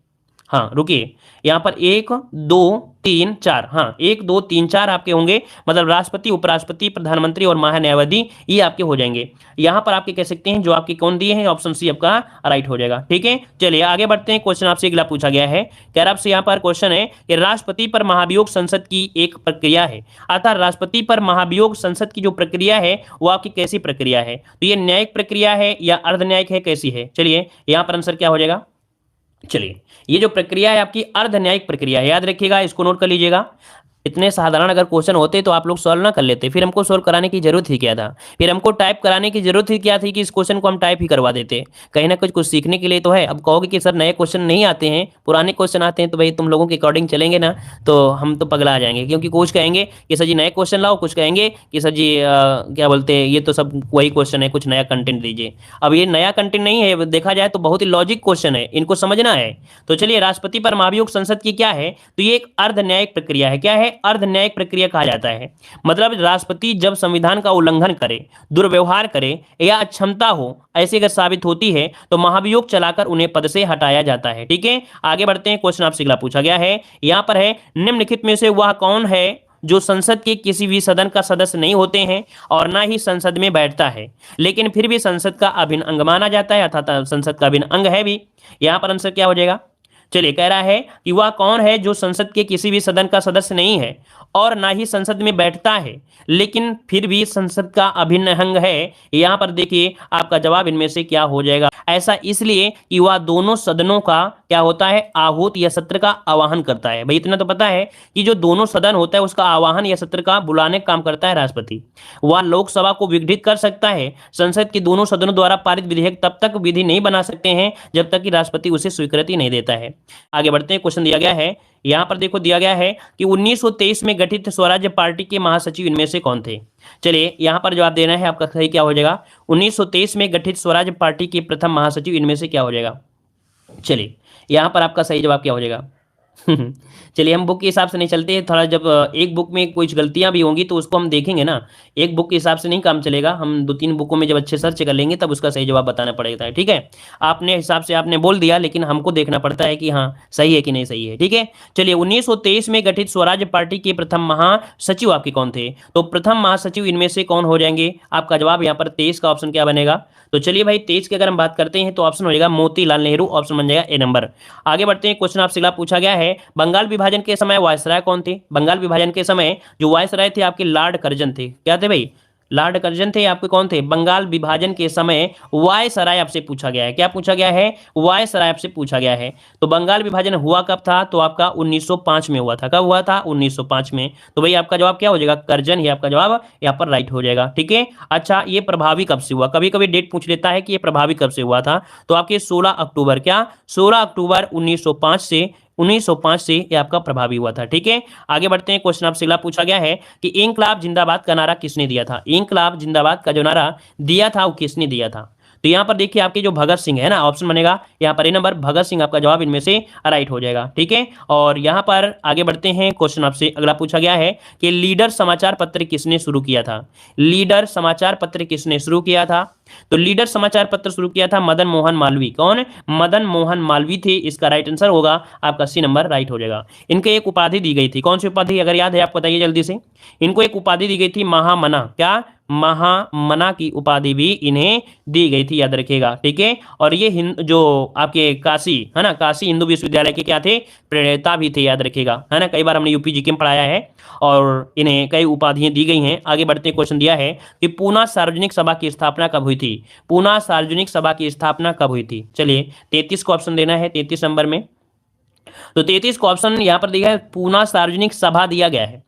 हाँ रुकिए, यहाँ पर 1 2 3 4, हाँ 1 2 3 4 आपके होंगे, मतलब राष्ट्रपति, उपराष्ट्रपति, प्रधानमंत्री और महान्यायवादी ये आपके हो जाएंगे। यहाँ पर आपके कह सकते हैं जो आपके कौन दिए हैं, ऑप्शन सी आपका राइट हो जाएगा। ठीक है, चलिए आगे बढ़ते हैं। क्वेश्चन आपसे अगला पूछा गया है, कह रहा आपसे यहाँ पर क्वेश्चन है कि राष्ट्रपति पर महाभियोग संसद की एक प्रक्रिया है, अर्थात राष्ट्रपति पर महाभियोग संसद की जो प्रक्रिया है वो आपकी कैसी प्रक्रिया है, तो ये न्यायिक प्रक्रिया है या अर्ध न्यायिक है, कैसी है। चलिए यहाँ पर आंसर क्या हो जाएगा, चलिए ये जो प्रक्रिया है आपकी अर्ध न्यायिक प्रक्रिया है, याद रखिएगा, इसको नोट कर लीजिएगा। इतने साधारण अगर क्वेश्चन होते तो आप लोग सॉल्व ना कर लेते, फिर हमको सॉल्व कराने की जरूरत ही क्या था, फिर हमको टाइप कराने की जरूरत ही क्या थी कि इस क्वेश्चन को हम टाइप ही करवा देते। कहीं ना कुछ सीखने के लिए तो है। अब कहोगे कि सर नए क्वेश्चन नहीं आते हैं, पुराने क्वेश्चन आते हैं, तो भाई तुम लोगों के अकॉर्डिंग चलेंगे ना तो हम तो पगला जाएंगे, क्योंकि कुछ कहेंगे कि सर जी नए क्वेश्चन लाओ, कुछ कहेंगे कि सर जी क्या बोलते हैं ये तो सब वही क्वेश्चन है, कुछ नया कंटेंट दीजिए। अब ये नया कंटेंट नहीं है, देखा जाए तो बहुत ही लॉजिक क्वेश्चन है, इनको समझना है। तो चलिए, राष्ट्रपति पर महाभियोग संसद की क्या है, तो ये एक अर्ध न्यायिक प्रक्रिया है। क्या है, अर्ध न्यायिक प्रक्रिया कहा जाता है। मतलब राष्ट्रपति जब संविधान का उल्लंघन करे, दुर्व्यवहार करे या अक्षमता हो, ऐसी अगर साबित होती है तो महाभियोग चलाकर उन्हें पद से हटाया जाता है। ठीक है, आगे बढ़ते हैं। क्वेश्चन आपसे अगला पूछा गया है, यहां पर है निम्नलिखित में से वह कौन है जो संसद के किसी भी सदन का सदस्य नहीं होते हैं और ना ही संसद में बैठता है, लेकिन फिर भी संसद का अभिन्न अंग माना जाता है, अर्थात संसद का अभिन्न अंग है भी। यहां पर आंसर क्या हो जाएगा, चलिए कह रहा है कि वह कौन है जो संसद के किसी भी सदन का सदस्य नहीं है और ना ही संसद में बैठता है, लेकिन फिर भी संसद का अभिन्न अंग है। यहां पर देखिए आपका जवाब इनमें से क्या हो जाएगा। ऐसा इसलिए कि वह दोनों सदनों का क्या होता है, आहूत या सत्र का आवाहन करता है। भाई इतना तो पता है कि जो दोनों सदन होता है उसका आवाहन या सत्र का बुलाने का काम करता है राष्ट्रपति। वह लोकसभा को विघटित कर सकता है। संसद के दोनों सदनों द्वारा पारित विधेयक तब तक विधि नहीं बना सकते हैं जब तक कि राष्ट्रपति उसे स्वीकृति नहीं देता है। आगे बढ़ते हैं। क्वेश्चन दिया गया है, यहां पर देखो दिया गया है कि 1923 में गठित स्वराज्य पार्टी के महासचिव इनमें से कौन थे। चलिए यहां पर जवाब देना है आपका, सही क्या हो जाएगा, 1923 में गठित स्वराज्य पार्टी के प्रथम महासचिव इनमें से क्या हो जाएगा। चलिए यहां पर आपका सही जवाब क्या हो जाएगा। चलिए हम बुक के हिसाब से नहीं चलते, थोड़ा जब एक बुक में कुछ गलतियां भी होंगी तो उसको हम देखेंगे ना, एक बुक के हिसाब से नहीं काम चलेगा। हम 2-3 बुकों में जब अच्छे सर्च कर लेंगे तब उसका सही जवाब बताना पड़ेगा। ठीक है, आपने हिसाब से आपने बोल दिया, लेकिन हमको देखना पड़ता है कि हाँ सही है कि नहीं सही है। ठीक है, चलिए 1923 में गठित स्वराज्य पार्टी के प्रथम महासचिव आपके कौन थे, तो प्रथम महासचिव इनमें से कौन हो जाएंगे। आपका जवाब यहाँ पर 23 का ऑप्शन क्या बनेगा, तो चलिए भाई 23 की अगर हम बात करते हैं तो ऑप्शन हो जाएगा मोतीलाल नेहरू, ऑप्शन बन जाएगा ए नंबर। आगे बढ़ते हैं। क्वेश्चन आपसे पूछा गया है, बंगाल विभाजन के समय वायसराय कौन थे। बंगाल विभाजन के समय जो वायसराय थे आपके लॉर्ड कर्जन थे। क्या थे भाई, लॉर्ड कर्जन थे। आपके कौन थे, बंगाल विभाजन के समय वायसराय आपसे पूछा गया है। क्या पूछा गया है, वायसराय आपसे पूछा गया है। तो बंगाल विभाजन हुआ कब था, तो आपका 1905 में हुआ था। कब हुआ था, 1905 में। तो भाई आपका जवाब क्या हो जाएगा, कर्जन ही आपका जवाब यहाँ पर राइट हो जाएगा। ठीक है, अच्छा ये प्रभावी कब से हुआ, कभी कभी डेट पूछ लेता है कि ये प्रभावी कब से हुआ था, तो आपके 16 अक्टूबर, क्या 16 अक्टूबर 1905 से 1905 से ये आपका प्रभावी हुआ था। ठीक है, आगे बढ़ते हैं। क्वेश्चन आपसे अगला पूछा गया है कि इंकलाब जिंदाबाद का नारा किसने दिया था? इंकलाब जिंदाबाद का जो नारा दिया था वो किसने दिया था? तो यहाँ पर देखिए आपके जो भगत सिंह है ना, ऑप्शन बनेगा यहाँ पर ए नंबर भगत सिंह, आपका जवाब इनमें से राइट हो जाएगा। ठीक है, और यहाँ पर आगे बढ़ते हैं। क्वेश्चन आपसे अगला पूछा गया है कि लीडर समाचार पत्र किसने शुरू किया था? लीडर समाचार पत्र किसने शुरू किया था? तो लीडर समाचार पत्र शुरू किया था मदन मोहन मालवीय। कौन? मदन मोहन मालवीय थे। इसका राइट आंसर होगा आपका सी नंबर राइट हो जाएगा। इनको एक उपाधि दी गई थी, कौन सी उपाधि अगर याद है आपको बताइए जल्दी से। इनको एक उपाधि दी गई थी महामना। क्या? महामना की उपाधि भी इन्हें दी गई थी, याद रखिएगा। ठीक है, और ये जो आपके काशी है ना, काशी हिंदू विश्वविद्यालय के क्या थे? प्रणेता भी थे, याद रखिएगा, है ना। कई बार हमने यूपी जीके में पढ़ाया है और इन्हें कई उपाधियां दी गई हैं। आगे बढ़ते क्वेश्चन दिया है कि पूना सार्वजनिक सभा की स्थापना कब हुई थी? पूना सार्वजनिक सभा की स्थापना कब हुई थी? चलिए 33 को ऑप्शन देना है, 33 नंबर में। तो 33 को ऑप्शन यहाँ पर दिया है पूना सार्वजनिक सभा दिया गया है,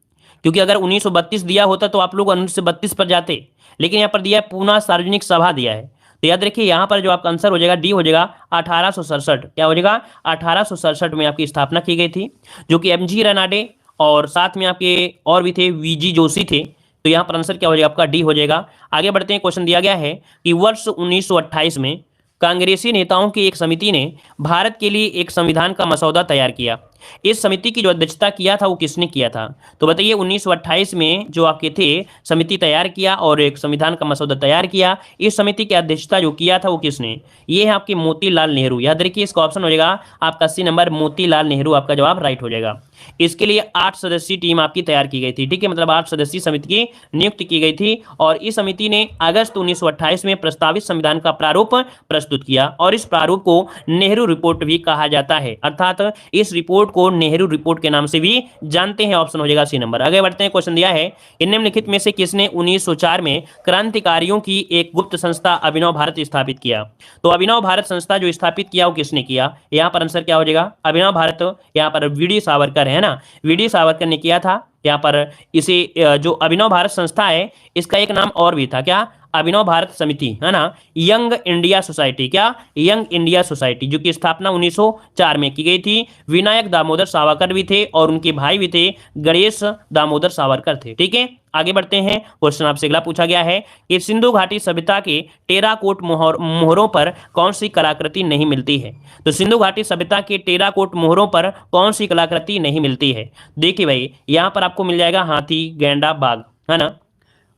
क्योंकि अगर 1932 दिया होता तो आप लोग 1932 पर जाते, लेकिन यहाँ पर दिया है पूना सार्वजनिक सभा दिया है। तो याद रखिए यहाँ पर जो आपका आंसर हो जाएगा डी हो जाएगा 1867। क्या हो जाएगा? 1867 में आपकी स्थापना की गई थी, जो कि एमजी रनाडे और साथ में आपके और भी थे, वीजी जोशी थे। तो यहाँ पर आंसर क्या हो जाएगा? आपका डी हो जाएगा। आगे बढ़ते हैं। क्वेश्चन दिया गया है कि वर्ष 1928 में कांग्रेसी नेताओं की एक समिति ने भारत के लिए एक संविधान का मसौदा तैयार किया। इस समिति की जो अध्यक्षता किया था वो किसने किया था? तो बताइए 1928 में जो आपके थे समिति तैयार किया और एक संविधान का मसौदा तैयार किया, इस समिति की अध्यक्षता जो किया था वो किसने? ये है आपके मोतीलाल नेहरू। याद रखिए इसका ऑप्शन हो जाएगा आपका सी नंबर मोतीलाल नेहरू, आपका जवाब राइट हो जाएगा। इसके लिए 8 सदस्यीय टीम आपकी तैयार की गई थी। ठीक है, मतलब 8 सदस्यीय समिति की नियुक्ति की गई थी और इस समिति ने अगस्त 1928 में प्रस्तावित संविधान का प्रारूप प्रस्तुत किया और इस प्रारूप को नेहरू रिपोर्ट भी कहा जाता है, अर्थात इस रिपोर्ट को नेहरू रिपोर्ट के नाम से भी जानते हैं। ऑप्शन हो जाएगा सी नंबर। आगे बढ़ते हैं। क्वेश्चन दिया है कि निम्नलिखित में से किसने 1904 में क्रांतिकारियों की एक गुप्त संस्था अभिनव भारत स्थापित किया? तो अभिनव भारत संस्था जो स्थापित किया वो किसने किया? यहाँ पर आंसर क्या हो जाएगा? अभिनव भारत यहाँ पर वीडी सावरकर है ना, वीडी सावरकर ने किया था। यहाँ पर इसे जो अभिनव भारत संस्था है इसका एक नाम और भी था, क्या? अभिनव भारत समिति, है ना। यंग इंडिया सोसाइटी, क्या? यंग इंडिया सोसाइटी, जो की स्थापना 1904 में की गई थी। विनायक दामोदर सावरकर भी थे और उनके भाई भी थे, गणेश दामोदर सावरकर थे। ठीक है, आगे बढ़ते हैं। क्वेश्चन आपसे अगला पूछा गया है कि सिंधु घाटी सभ्यता के टेराकोट मोहरों पर कौन सी कलाकृति नहीं मिलती है? तो सिंधु घाटी सभ्यता के टेराकोट मोहरों पर कौन सी कलाकृति नहीं मिलती है? देखिए भाई, यहाँ पर आपको मिल जाएगा हाथी, गैंडा, बाघ, है ना।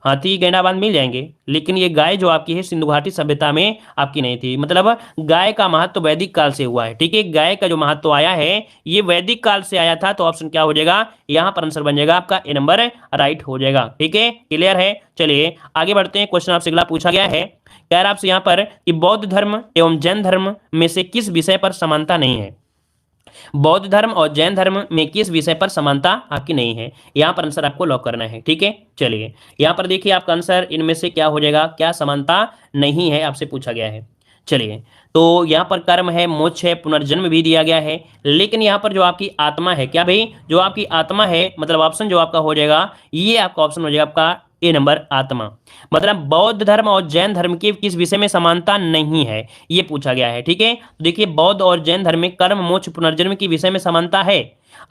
हाथी, गैंडा, बाघ मिल जाएंगे, लेकिन ये गाय जो आपकी है सिंधु घाटी सभ्यता में आपकी नहीं थी। मतलब गाय का महत्व वैदिक काल से हुआ है। ठीक है, गाय का जो महत्व आया है ये वैदिक काल से आया था। तो ऑप्शन क्या हो जाएगा? यहाँ पर आंसर बन जाएगा आपका ए नंबर राइट हो जाएगा। ठीक है, क्लियर है। चलिए आगे बढ़ते हैं। क्वेश्चन आपसे अगला पूछा गया है, कह रहा आपसे यहाँ पर कि बौद्ध धर्म एवं जैन धर्म में से किस विषय पर समानता नहीं है? बौद्ध धर्म और जैन धर्म में किस विषय पर समानता आपकी नहीं है? यहां पर आंसर आपको लॉक करना है। ठीक है, चलिए यहां पर देखिए आपका आंसर इनमें से क्या हो जाएगा, क्या समानता नहीं है आपसे पूछा गया है। चलिए, तो यहां पर कर्म है, मोक्ष है, पुनर्जन्म भी दिया गया है, लेकिन यहां पर जो आपकी आत्मा है, क्या भाई, जो आपकी आत्मा है, मतलब ऑप्शन जो आपका हो जाएगा ये आपका ऑप्शन हो जाएगा आपका ए नंबर आत्मा। मतलब बौद्ध धर्म और जैन धर्म के किस विषय में समानता नहीं है ये पूछा गया है। ठीक है, तो देखिए बौद्ध और जैन धर्म में कर्म, मोक्ष, पुनर्जन्म के विषय में समानता है,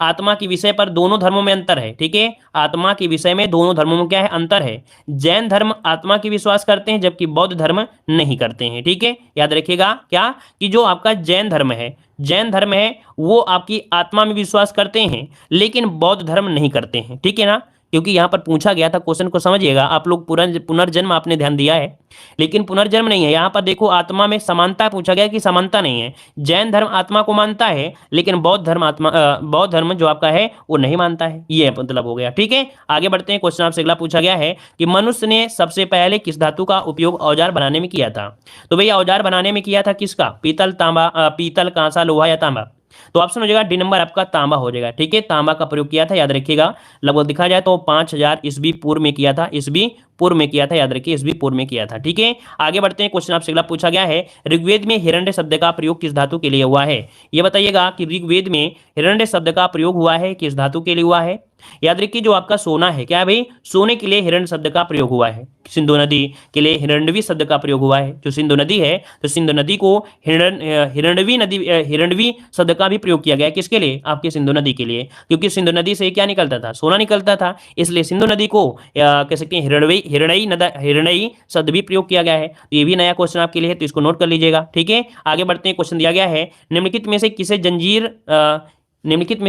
आत्मा के विषय पर दोनों धर्मों में अंतर है। ठीक है, आत्मा के विषय में दोनों धर्मों में क्या है, अंतर है। जैन धर्म आत्मा की विश्वास करते हैं जबकि बौद्ध धर्म नहीं करते हैं। ठीक है, याद रखिएगा क्या कि जो आपका जैन धर्म है, जैन धर्म है वो आपकी आत्मा में विश्वास करते हैं लेकिन बौद्ध धर्म नहीं करते हैं। ठीक है ना, क्योंकि यहाँ पर पूछा गया था, क्वेश्चन को समझिएगा आप लोग, पुनर्जन्म आपने ध्यान दिया है लेकिन पुनर्जन्म नहीं है। यहाँ पर देखो आत्मा में समानता पूछा गया कि समानता नहीं है। जैन धर्म आत्मा को मानता है लेकिन बौद्ध धर्म जो आपका है वो नहीं मानता है, ये मतलब हो गया। ठीक है, आगे बढ़ते हैं। क्वेश्चन आपसे अगला पूछा गया है कि मनुष्य ने सबसे पहले किस धातु का उपयोग औजार बनाने में किया था? तो भैया औजार बनाने में किया था किसका? पीतल, तांबा, पीतल, कांसा, लोहा या तांबा? तो ऑप्शन हो जाएगा डी नंबर आपका तांबा हो जाएगा। ठीक है, तांबा का प्रयोग किया था, याद रखिएगा। लगभग दिखा जाए तो 5000 ईस्वी पूर्व में किया था, ईस्वी पूर्व में किया था, याद रखिए इस भी पूर्व में किया था। ठीक है, आगे बढ़ते हैं। क्वेश्चन आपसे अगला पूछा गया है, ऋग्वेद में हिरण्य शब्द का प्रयोग किस धातु के लिए हुआ है? ये बताइएगा कि ऋग्वेद में हिरण्य शब्द का प्रयोग हुआ है किस धातु के लिए हुआ है? याद रखिए जो आपका सोना है, क्या है भाई, सोने के लिए हिरण्य शब्द का प्रयोग हुआ है। सिंधु नदी के लिए हिरण्यवी शब्द का प्रयोग हुआ है। जो सिंधु नदी है तो सिंधु नदी को हिरण्यवी नदी, हिरण्यवी शब्द का भी प्रयोग किया गया है। किसके लिए? आपके सिंधु नदी के लिए, क्योंकि सिंधु नदी से क्या निकलता था? सोना निकलता था, इसलिए सिंधु नदी को कह सकते हैं हिरण्यई शब्द भी प्रयोग किया गया है। तो ये भी नया क्वेश्चन आपके लिए है, तो इसको नोट कर लीजिएगा। ठीक है, आगे बढ़ते हैं। क्वेश्चन दिया गया है, निम्नलिखित में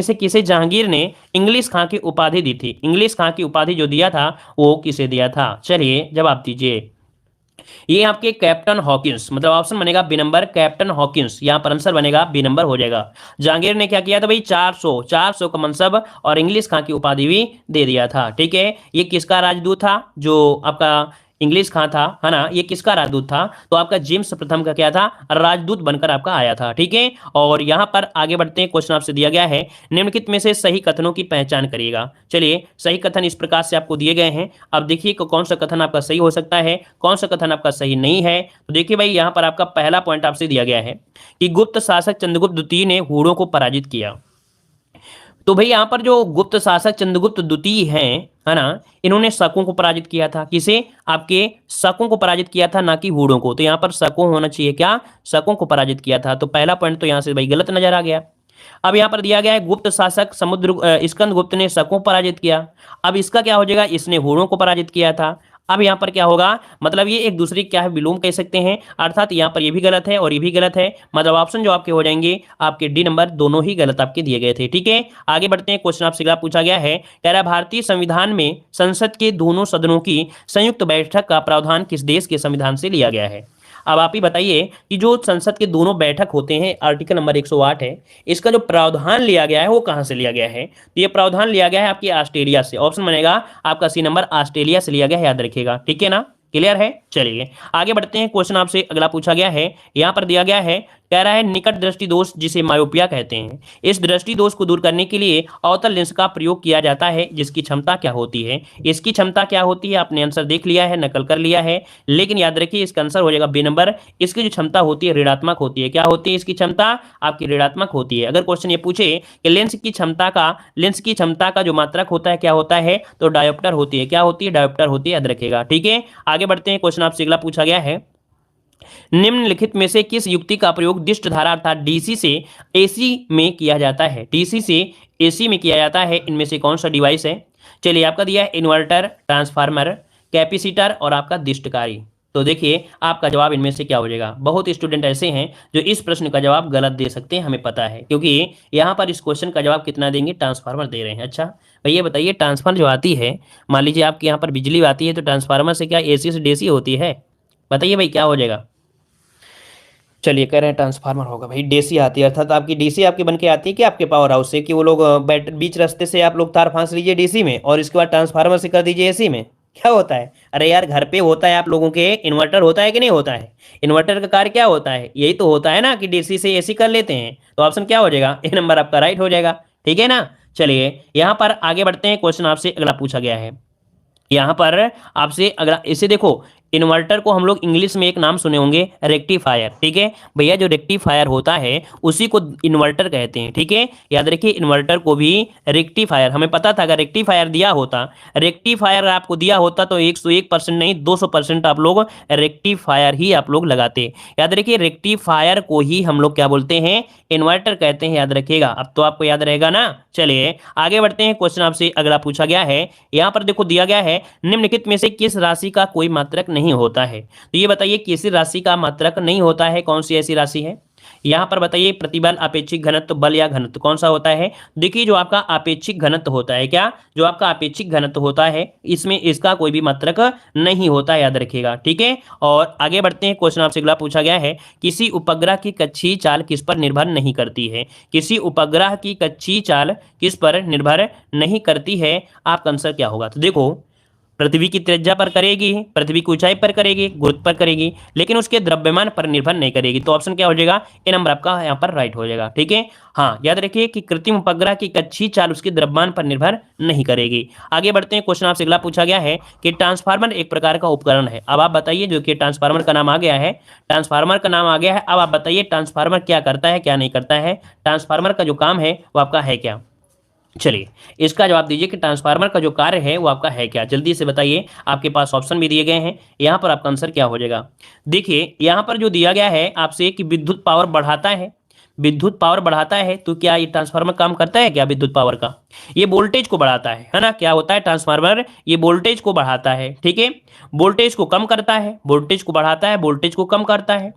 से किसे जहांगीर ने इंग्लिश खां की उपाधि दी थी? इंग्लिश खां की उपाधि जो दिया था वो किसे दिया था? चलिए जवाब दीजिए। ये आपके कैप्टन हॉकिंस, मतलब ऑप्शन बनेगा बी नंबर, कैप्टन हॉकिंस। यहां पर आंसर बनेगा बी नंबर हो जाएगा। जहांगीर ने क्या किया था भाई? 400 का मनसब और इंग्लिश खां की उपाधि भी दे दिया था। ठीक है, ये किसका राजदूत था? जो आपका इंग्लिश खां था, है ना, ये किसका राजदूत था? तो आपका जेम्स प्रथम का क्या था? राजदूत बनकर आपका आया था। ठीक है, और यहां पर आगे बढ़ते हैं। क्वेश्चन आपसे दिया गया है, निम्नलिखित में से सही कथनों की पहचान करिएगा। चलिए, सही कथन इस प्रकार से आपको दिए गए हैं। अब देखिए कौन सा कथन आपका सही हो सकता है, कौन सा कथन आपका सही नहीं है। तो देखिए भाई, यहां पर आपका पहला पॉइंट आपसे दिया गया है कि गुप्त शासक चंद्रगुप्त द्वितीय ने हूणों को पराजित किया। तो भाई यहाँ पर जो गुप्त शासक चंद्रगुप्त द्वितीय हैं, है ना, इन्होंने शकों को पराजित किया था। किसे? आपके शकों को पराजित किया था, ना कि हूणों को। तो यहाँ पर शकों होना चाहिए, क्या? शकों को पराजित किया था। तो पहला पॉइंट तो यहाँ से भाई गलत नजर आ गया। अब यहाँ पर दिया गया है गुप्त शासक स्कंदगुप्त ने शकों को पराजित किया। अब इसका क्या हो जाएगा? इसने हूणों को पराजित किया था। अब यहाँ पर क्या होगा? मतलब ये एक दूसरे क्या है, विलोम कह सकते हैं, अर्थात यहाँ पर ये भी गलत है और ये भी गलत है। मतलब ऑप्शन जो आपके हो जाएंगे आपके डी नंबर, दोनों ही गलत आपके दिए गए थे। ठीक है, आगे बढ़ते हैं। क्वेश्चन आपसे पूछा गया है, कह रहा है भारतीय संविधान में संसद के दोनों सदनों की संयुक्त बैठक का प्रावधान किस देश के संविधान से लिया गया है? अब आप ही बताइए कि जो संसद के दोनों बैठक होते हैं, आर्टिकल नंबर 108 है, इसका जो प्रावधान लिया गया है वो कहां से लिया गया है? तो ये प्रावधान लिया गया है आपकी ऑस्ट्रेलिया से। ऑप्शन बनेगा आपका सी नंबर, ऑस्ट्रेलिया से लिया गया है, याद रखिएगा। ठीक है ना, क्लियर है? चलिए आगे बढ़ते हैं। क्वेश्चन आपसे अगला पूछा गया है, यहां पर दिया गया है, कह रहा है निकट दृष्टि दोष जिसे मायोपिया कहते हैं, इस दृष्टि दोष को दूर करने के लिए अवतल लेंस का प्रयोग किया जाता है, जिसकी क्षमता क्या होती है? इसकी क्षमता क्या होती है? आपने आंसर देख लिया है, नकल कर लिया है, लेकिन याद रखिए इसका आंसर हो जाएगा बी नंबर। इसकी जो क्षमता होती है ऋणात्मक होती है। क्या होती है इसकी क्षमता? आपकी ऋणात्मक होती है। अगर क्वेश्चन ये पूछे कि लेंस की क्षमता का जो मात्रक होता है क्या होता है, तो डायोप्टर होती है। क्या होती है? डायोप्टर होती है, याद रखिएगा। ठीक है, आगे बढ़ते हैं। क्वेश्चन आपसे अगला पूछा गया है, निम्नलिखित में से किस युक्ति का प्रयोग दिष्ट धारा अर्थात डीसी से एसी में किया जाता है? डीसी से एसी में किया जाता है, इनमें से कौन सा डिवाइस है? चलिए, आपका दिया है इन्वर्टर, ट्रांसफार्मर, कैपेसिटर और आपका दिष्टकारी। तो देखिए आपका जवाब इनमें से क्या हो जाएगा। बहुत स्टूडेंट ऐसे हैं जो इस प्रश्न का जवाब गलत दे सकते हैं, हमें पता है, क्योंकि यहाँ पर इस क्वेश्चन का जवाब कितना देंगे? ट्रांसफार्मर दे रहे हैं। अच्छा भैया बताइए, ट्रांसफार्मर जो आती है, मान लीजिए आपके यहाँ पर बिजली आती है, तो ट्रांसफार्मर से क्या एसी से डीसी होती है? बताइए भाई क्या हो जाएगा? चलिए, कह रहे हैं ट्रांसफार्मर होगा भाई, डीसी आती है, अर्थात आपकी डीसी आपके बन के आती है कि आपके पावर हाउस से, कि वो लोग बीच रास्ते से आप लोग तार फांस लीजिए डीसी में और इसके बाद ट्रांसफार्मर से कर दीजिए एसी में। क्या होता है? अरे यार, घर पे होता है आप लोगों के इन्वर्टर होता है कि नहीं होता है? इन्वर्टर का कार्य क्या होता है? यही तो होता है ना कि डीसी से एसी कर लेते हैं। तो ऑप्शन क्या हो जाएगा? ए नंबर आपका राइट हो जाएगा। ठीक है ना, चलिए यहां पर आगे बढ़ते हैं। क्वेश्चन आपसे अगला पूछा गया है, यहां पर आपसे अगला, इसे देखो, इन्वर्टर को हम लोग इंग्लिश में एक नाम सुने होंगे, रेक्टिफायर। ठीक है भैया, जो रेक्टिफायर होता है उसी को इन्वर्टर कहते हैं। ठीक है, याद रखिए इन्वर्टर को भी रेक्टिफायर, हमें पता था अगर रेक्टिफायर दिया होता, रेक्टिफायर आपको दिया होता तो 101% नहीं 200% आप लोग रेक्टिफायर ही आप लोग लगाते। याद रखिए रेक्टिफायर को ही हम लोग क्या बोलते हैं? इन्वर्टर कहते हैं, याद रखिएगा। अब तो आपको याद रहेगा ना। चलिए आगे बढ़ते हैं। क्वेश्चन आपसे अगला पूछा गया है, यहां पर देखो दिया गया है, निम्नलिखित में से किस राशि का कोई मात्रक नहीं होता है? तो ये बताइए किसी राशि का मात्रक नहीं होता है, कौन सी ऐसी राशि है? यहां पर बताइए प्रतिबल, अपेक्षिक घनत्व, बल या घनत्व, कौन सा होता है? देखिए जो आपका अपेक्षिक घनत्व होता है, क्या जो आपका अपेक्षिक घनत्व होता है, इसमें इसका कोई भी मात्रक नहीं होता, याद रखिएगा। ठीक है, और आगे बढ़ते हैं। क्वेश्चन आपसे अगला पूछा गया है, किसी उपग्रह की कक्षीय चाल किस पर निर्भर नहीं करती है? किसी उपग्रह की कक्षीय चाल किस पर निर्भर नहीं करती है? आपका आंसर क्या होगा? तो देखो पृथ्वी की त्रिज्या पर करेगी, पृथ्वी की ऊंचाई पर करेगी, गुरुत्व पर करेगी, लेकिन उसके द्रव्यमान पर निर्भर नहीं करेगी। तो ऑप्शन क्या हो जाएगा, ए नंबर आपका यहाँ पर राइट हो जाएगा। ठीक है, हाँ याद रखिए कि कृत्रिम उपग्रह की कच्छी चाल उसके द्रव्यमान पर निर्भर नहीं करेगी। आगे बढ़ते हैं, क्वेश्चन आपसे अगला पूछा गया है कि ट्रांसफार्मर एक प्रकार का उपकरण है। अब आप बताइए, जो कि ट्रांसफार्मर का नाम आ गया है, ट्रांसफार्मर का नाम आ गया है, अब आप बताइए ट्रांसफार्मर क्या करता है, क्या नहीं करता है, ट्रांसफार्मर का जो काम है वो आपका है क्या। चलिए इसका जवाब दीजिए कि ट्रांसफार्मर का जो कार्य है वो आपका है क्या, जल्दी से बताइए। आपके पास ऑप्शन भी दिए गए हैं, यहाँ पर आपका आंसर क्या हो जाएगा। देखिए यहाँ पर जो दिया गया है आपसे कि विद्युत पावर बढ़ाता है, विद्युत पावर बढ़ाता है, तो क्या ये ट्रांसफार्मर काम करता है क्या विद्युत पावर का, ये वोल्टेज को बढ़ाता है ना। क्या होता है ट्रांसफार्मर, ये वोल्टेज को बढ़ाता है, ठीक है, वोल्टेज को कम करता है, वोल्टेज को बढ़ाता है, वोल्टेज को कम करता है।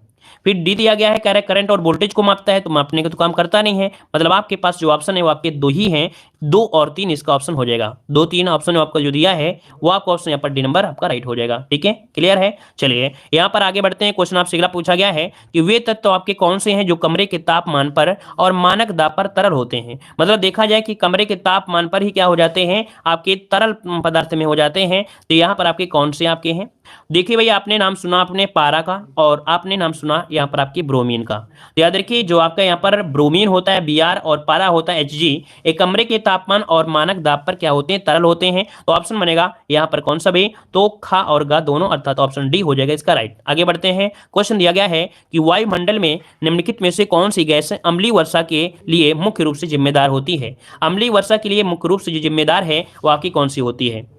फिर डी दिया गया है, कह रहे करंट और वोल्टेज को मापता है, तो मापने का तो काम करता नहीं है। मतलब आपके पास जो ऑप्शन है वो आपके दो ही हैं, 2 और 3 इसका ऑप्शन हो जाएगा। 2 3 ऑप्शन आपका जो दिया है वो आपका ऑप्शन यहाँ पर डी नंबर आपका राइट हो जाएगा। ठीक है, क्लियर है। चलिए यहाँ पर आगे बढ़ते हैं, क्वेश्चन आपसे अगला पूछा गया है कि वे तत्व आपके कौन से हैं जो कमरे के तापमान पर और मानक दाब पर तरल होते हैं। मतलब देखा जाए कि कमरे के तापमान पर ही क्या हो जाते हैं, आपके तरल पदार्थ में हो जाते हैं। तो यहाँ पर आपके कौन से आपके हैं, देखिए भैया आपने नाम सुना आपने पारा का, और आपने नाम सुना यहाँ पर आपकी ब्रोमीन का। तो याद रखिए जो आपका यहाँ पर ब्रोमीन होता है Br और पारा होता है Hg, एक कमरे के तापमान और मानक दाब पर क्या होते हैं, तरल होते हैं। तो ऑप्शन बनेगा यहाँ पर कौन सा भी, तो खा और गा दोनों, अर्थात ऑप्शन डी हो जाएगा इसका राइट। आगे बढ़ते हैं, क्वेश्चन दिया गया है कि वायुमंडल में निम्नलिखित में से कौन सी गैस अम्लीय वर्षा के लिए मुख्य रूप से जिम्मेदार होती है। अम्लीय वर्षा के लिए मुख्य रूप से जो जिम्मेदार है वो आपकी कौन सी होती है।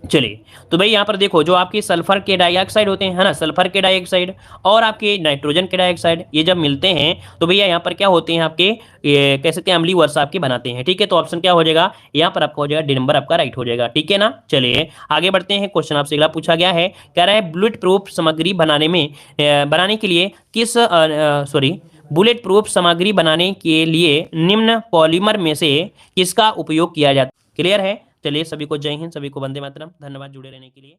चलिए तो भाई यहाँ पर देखो, जो आपके सल्फर के डाइऑक्साइड होते हैं, है ना, सल्फर के डाइऑक्साइड और आपके नाइट्रोजन के डाइऑक्साइड, ये जब मिलते हैं तो भैया यहाँ पर क्या होते हैं आपके, ये कह सकते हैं अम्लीय वर्षा आपकी बनाते हैं। ठीक है, तो ऑप्शन क्या हो जाएगा, यहाँ पर आपका हो जाएगा डी नंबर आपका राइट हो जाएगा। ठीक है ना। चलिए आगे बढ़ते हैं, क्वेश्चन आपसे अगला पूछा गया है, कह रहा है बुलेट प्रूफ सामग्री बनाने के लिए बुलेट प्रूफ सामग्री बनाने के लिए निम्न पॉलीमर में से किसका उपयोग किया जाता है। क्लियर है। चलिए सभी को जय हिंद, सभी को वंदे मातरम, धन्यवाद जुड़े रहने के लिए।